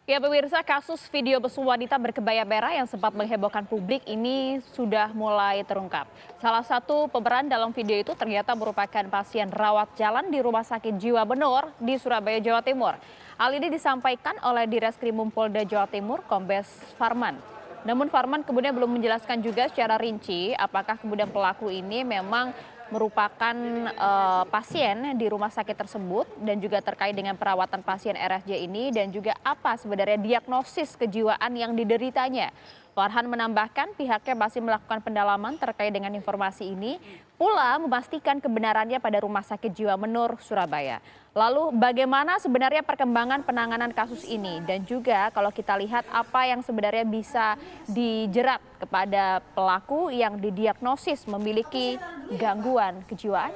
Ya pemirsa, kasus video mesum wanita berkebaya merah yang sempat menghebohkan publik ini sudah mulai terungkap. Salah satu pemeran dalam video itu ternyata merupakan pasien rawat jalan di Rumah Sakit Jiwa Benur di Surabaya, Jawa Timur. Hal ini disampaikan oleh Direskrimum Polda Jawa Timur, Kombes Farman. Namun Farman kemudian belum menjelaskan juga secara rinci apakah kemudian pelaku ini memang merupakan pasien di rumah sakit tersebut dan juga terkait dengan perawatan pasien RSJ ini dan juga apa sebenarnya diagnosis kejiwaan yang dideritanya. Farhan menambahkan pihaknya masih melakukan pendalaman terkait dengan informasi ini, pula memastikan kebenarannya pada Rumah Sakit Jiwa Menur, Surabaya. Lalu bagaimana sebenarnya perkembangan penanganan kasus ini dan juga kalau kita lihat apa yang sebenarnya bisa dijerat kepada pelaku yang didiagnosis memiliki gangguan kejiwaan?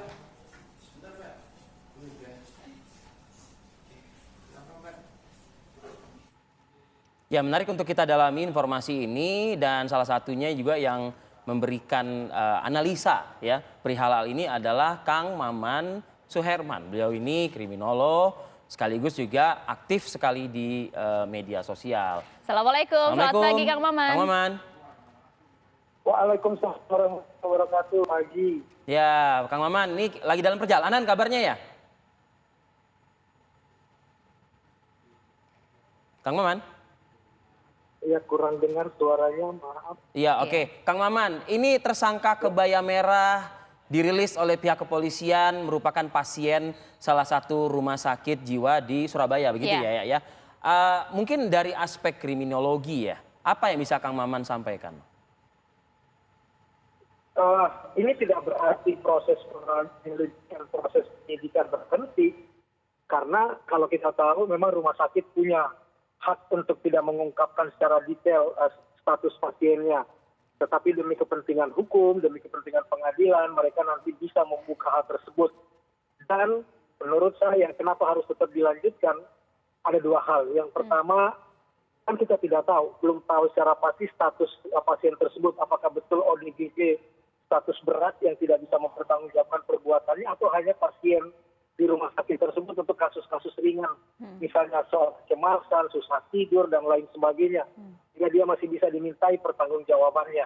Ya, menarik untuk kita dalami informasi ini dan salah satunya juga yang memberikan analisa ya perihal hal ini adalah Kang Maman Suherman. Beliau ini kriminolog sekaligus juga aktif sekali di media sosial. Assalamualaikum, selamat pagi Kang Maman. Kang Maman. Waalaikumsalam warahmatullahi wabarakatuh, pagi. Ya, Kang Maman, ini lagi dalam perjalanan kabarnya ya? Kang Maman? Ya, kurang dengar suaranya, maaf. Iya, oke. Kang Maman, ini tersangka kebaya merah dirilis oleh pihak kepolisian merupakan pasien salah satu rumah sakit jiwa di Surabaya, begitu ya? Mungkin dari aspek kriminologi ya, apa yang bisa Kang Maman sampaikan? Ini tidak berarti proses penyidikan berhenti, karena kalau kita tahu memang rumah sakit punya hak untuk tidak mengungkapkan secara detail status pasiennya. Tetapi demi kepentingan hukum, demi kepentingan pengadilan, mereka nanti bisa membuka hal tersebut. Dan menurut saya kenapa harus tetap dilanjutkan, ada dua hal. Yang pertama, kan kita tidak tahu, belum tahu secara pasti status pasien tersebut, apakah betul ODGJ status berat yang tidak bisa mempertanggungjawabkan perbuatannya, atau hanya pasien di rumah sakit tersebut untuk kasus-kasus ringan, misalnya soal kecemasan, susah tidur, dan lain sebagainya. Sehingga dia masih bisa dimintai pertanggungjawabannya.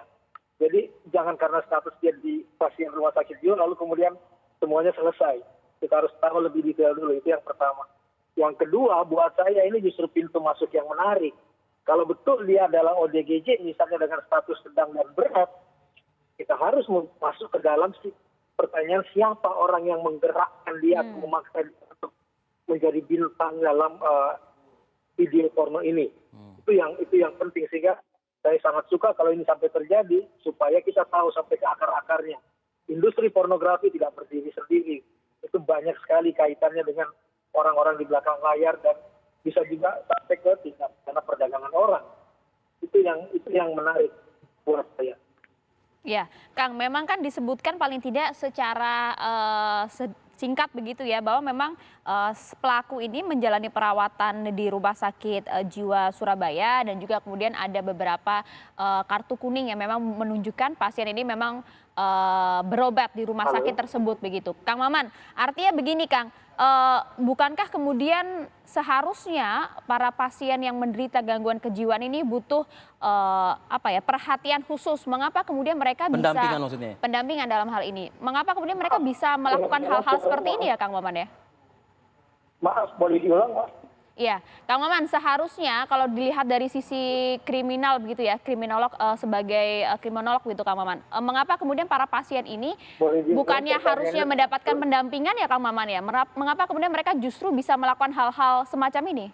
Jadi jangan karena status dia di pasien rumah sakit jiwa, lalu kemudian semuanya selesai. Kita harus tahu lebih detail dulu, itu yang pertama. Yang kedua, buat saya ini justru pintu masuk yang menarik. Kalau betul dia adalah ODGJ, misalnya dengan status sedang dan berat, kita harus masuk ke dalam pertanyaan siapa orang yang menggerakkan dia, memaksa dia untuk menjadi bintang dalam video porno ini. Itu yang penting, sehingga saya sangat suka kalau ini sampai terjadi supaya kita tahu sampai ke akar-akarnya. Industri pornografi tidak berdiri sendiri. Itu banyak sekali kaitannya dengan orang-orang di belakang layar dan bisa juga sampai ke tingkat karena perdagangan orang. Itu yang menarik buat saya. Ya, Kang, memang kan disebutkan paling tidak secara singkat begitu ya, bahwa memang pelaku ini menjalani perawatan di Rumah Sakit Jiwa Surabaya dan juga kemudian ada beberapa kartu kuning yang memang menunjukkan pasien ini memang berobat di rumah sakit tersebut begitu. Kang Maman, artinya begini Kang, bukankah kemudian seharusnya para pasien yang menderita gangguan kejiwaan ini butuh perhatian khusus? Mengapa kemudian mereka bisa Pendampingan maksudnya? Pendampingan dalam hal ini? Mengapa kemudian mereka bisa melakukan hal-hal seperti ini ya Kang Maman ya? Maaf, boleh diulang, Mas? Iya, Kang Maman, seharusnya kalau dilihat dari sisi kriminal begitu ya, kriminolog sebagai kriminolog gitu Kang Maman. Mengapa kemudian para pasien ini bukannya harusnya mendapatkan pendampingan ya Kang Maman ya? Mengapa kemudian mereka justru bisa melakukan hal-hal semacam ini?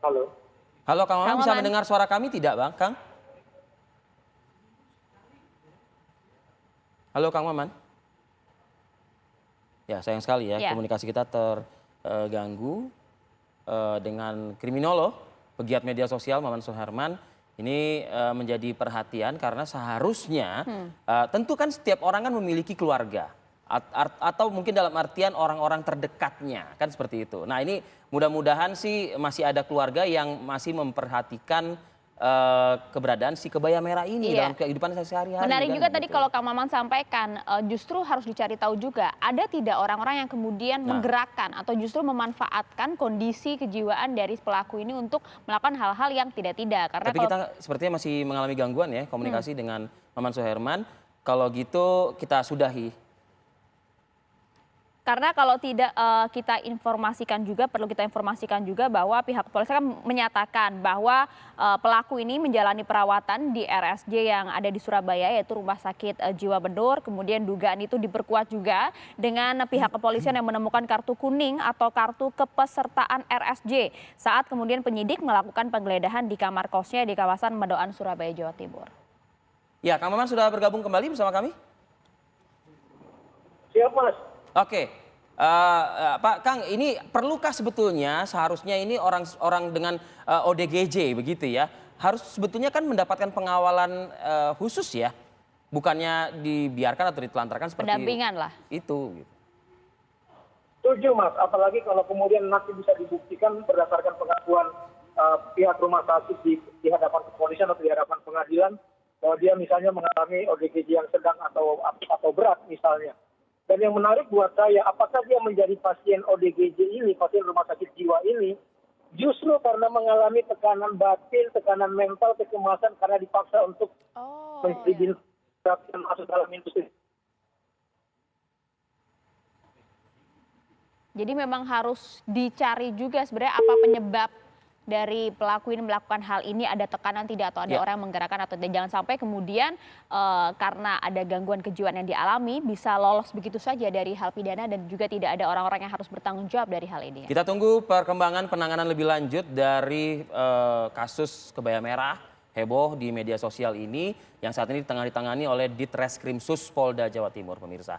Halo. Halo Kang Maman, Kang bisa Maman. mendengar suara kami tidak Bang? Kang? Halo Kang Maman? Ya, sayang sekali ya, komunikasi kita terganggu dengan kriminolog, pegiat media sosial Maman Suherman. Ini menjadi perhatian karena seharusnya tentu kan setiap orang kan memiliki keluarga atau mungkin dalam artian orang-orang terdekatnya kan seperti itu. Nah ini mudah-mudahan sih masih ada keluarga yang masih memperhatikan keberadaan si kebaya merah ini Iya. dalam kehidupan sehari-hari. Menarik kan, juga tadi gitu. kalau Kang Maman sampaikan, justru harus dicari tahu juga, ada tidak orang-orang yang kemudian Nah. menggerakkan atau justru memanfaatkan kondisi kejiwaan dari pelaku ini untuk melakukan hal-hal yang tidak-tidak. Karena Tapi kalau kita sepertinya masih mengalami gangguan ya komunikasi dengan Maman Suherman. Kalau gitu kita sudahi. Karena kalau tidak kita informasikan juga, perlu kita informasikan juga bahwa pihak kepolisian kan menyatakan bahwa pelaku ini menjalani perawatan di RSJ yang ada di Surabaya, yaitu Rumah Sakit Jiwa Benur. Kemudian dugaan itu diperkuat juga dengan pihak kepolisian yang menemukan kartu kuning atau kartu kepesertaan RSJ saat kemudian penyidik melakukan penggeledahan di kamar kosnya di kawasan Medoan, Surabaya, Jawa Timur. Ya, Kang Maman sudah bergabung kembali bersama kami? Siap, Mas. Oke, Pak Kang, ini perlukah sebetulnya seharusnya ini orang dengan ODGJ begitu ya, harus sebetulnya kan mendapatkan pengawalan khusus ya, bukannya dibiarkan atau ditelantarkan seperti Pendampingan lah. itu. Gitu. Setuju, Mas. Apalagi kalau kemudian nanti bisa dibuktikan berdasarkan pengakuan pihak rumah sakit di hadapan kepolisian atau di hadapan pengadilan bahwa dia misalnya mengalami ODGJ yang sedang atau berat misalnya. Dan yang menarik buat saya, apakah dia menjadi pasien ODGJ ini, pasien rumah sakit jiwa ini, justru karena mengalami tekanan batin, tekanan mental, kecemasan karena dipaksa untuk menjadi masuk dalam industri. Jadi memang harus dicari juga sebenarnya apa penyebab dari pelaku ini melakukan hal ini, ada tekanan tidak atau ada orang yang menggerakkan atau tidak. Jangan sampai kemudian karena ada gangguan kejiwaan yang dialami bisa lolos begitu saja dari hal pidana dan juga tidak ada orang-orang yang harus bertanggung jawab dari hal ini. Kita tunggu perkembangan penanganan lebih lanjut dari kasus kebaya merah heboh di media sosial ini yang saat ini tengah ditangani oleh Ditreskrimsus Polda Jawa Timur, pemirsa.